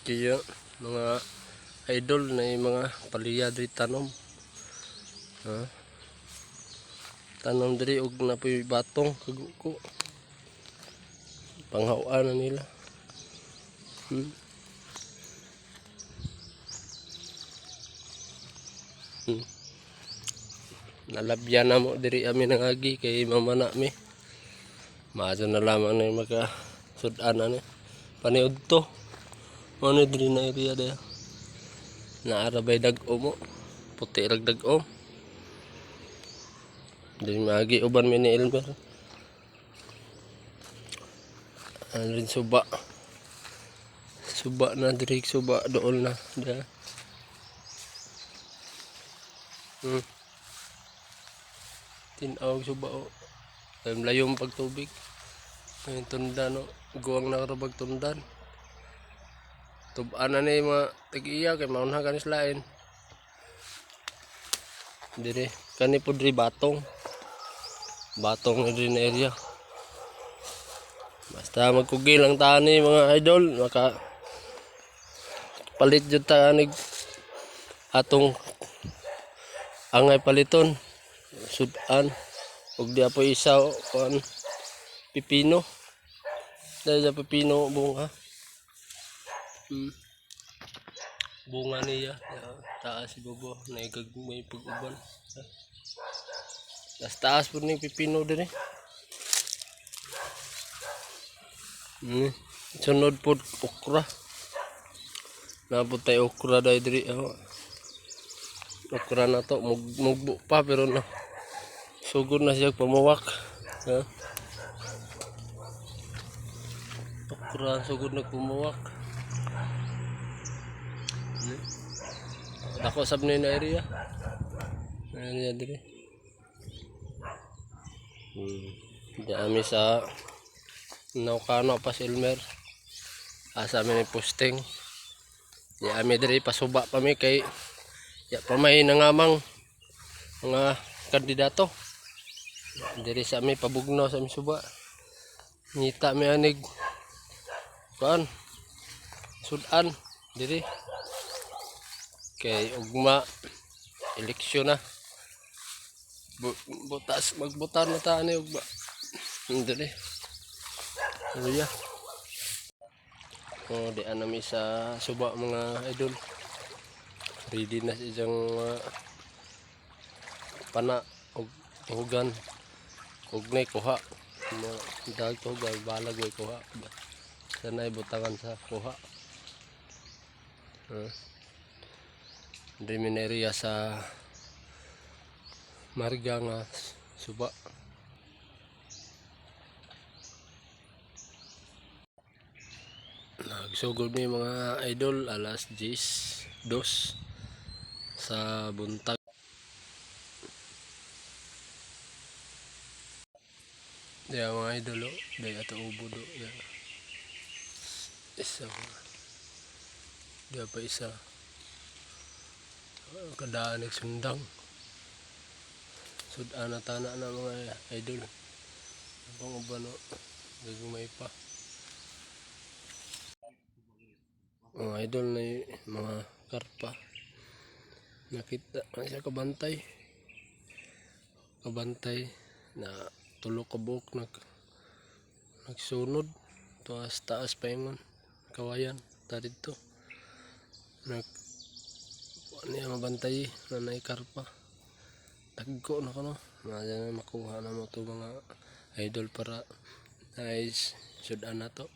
Kaya mga idol na mga palya diri tanom. Tanom diri og napoy batong kaguko. Panghawan na nila. Nalabyan na mo diri ami nangagi kay mamana mi. Maaso na lamang na maka sudan na ni. Paniud to. Ano diri na area daya. Naarabay dag-o mo. Puti rag dag-o. Diri magi uban mi ni Elmer. Ano rin suba. Suba na diri suba dool na. Daya. Tinawag suba o. Layong pagtubig. Yung tundan o. Guwang nakarabag tundan. Tubaan na ni mga tag-iya kay maunha kanis lain. Dire kani po diri batong. Batong na diri na area. Basta magkugil lang tani mga idol, maka palit jud ta anig atong angay paliton. Sudan ug di apo isa kon pipino. Dahil sa pipino bunga. Bunga niya taas si bobo naigag may pag-uban. Taas po ni pipino din eh. Sunod po okra. Nabot tayo okra dahil diri. Okra na to mugbo pa pero no. Sugod na siya pamuwak. Okra sugod na pamuwak. Dako sab na area. Area diri. Di ami sa Naukano pa si Elmer. Asa mi ni posting. Di ami diri pasuba pa mi kay ya pa may nangamang mga kandidato. Diri sa mi pabugno sa mi suba. Ngita mi anig kuan sudan diri. Kay ugma eleksyon na. Butas magbutar na ta ani ugma. Diri. Iya. Di anami sa suba mga idol. Ready na siyang pana og tuhugan og nay kuha. Dag tuhugan balag way kuha. Sanay butangan sa kuha. Dimineriya sa Marga nga suba. Nagsugod ni mga idol alas 10:02 sa buntag. Diya mga idol o. Diya ito ubo do. Isa ko. Diya pa isa. Kadaan nagsundang. Sudan na tana na mga idol. Abang uban o. Gagumay pa. Mga idol na mga karpa. Nakita na siya kabantay na tulo ka buok nagsunod taas paingon kawayan ta dito niya mabantay na nay karpa dagko na kano na makuha na mo to mga idol para nice sudan na to.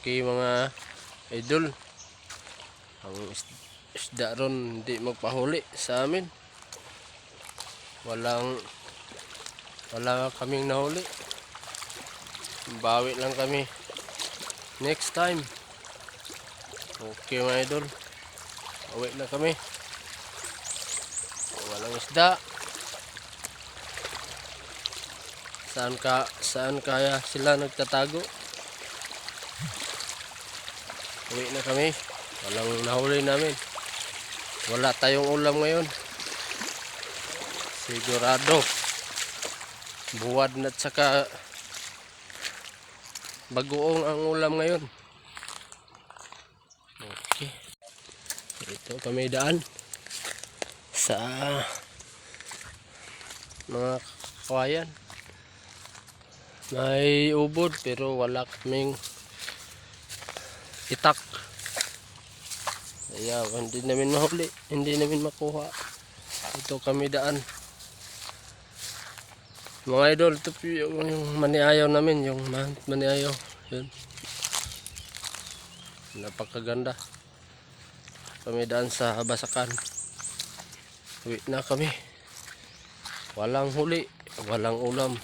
Okay mga idol, ang isda ron hindi magpahuli sa amin, walang wala kaming nahuli. Bawi lang kami next time. Okay mga idol, bawi na kami. Walang isda. Saan kaya sila nagtatago? Uwi na kami. Walang nahuli namin. Wala tayong ulam ngayon. Sigurado buwad na tsaka bagoong ang ulam ngayon. Okay. Ito kami daan sa mga kawayan. May ubod pero wala kaming itak. Kaya hindi namin mahuli, hindi namin makuha. Ito kami daan. Mga idol, ito po yung maniayaw namin, yung maniayaw. Yun. Napakaganda. Kami daan sa Basakan. Uwi na kami. Walang huli, walang ulam.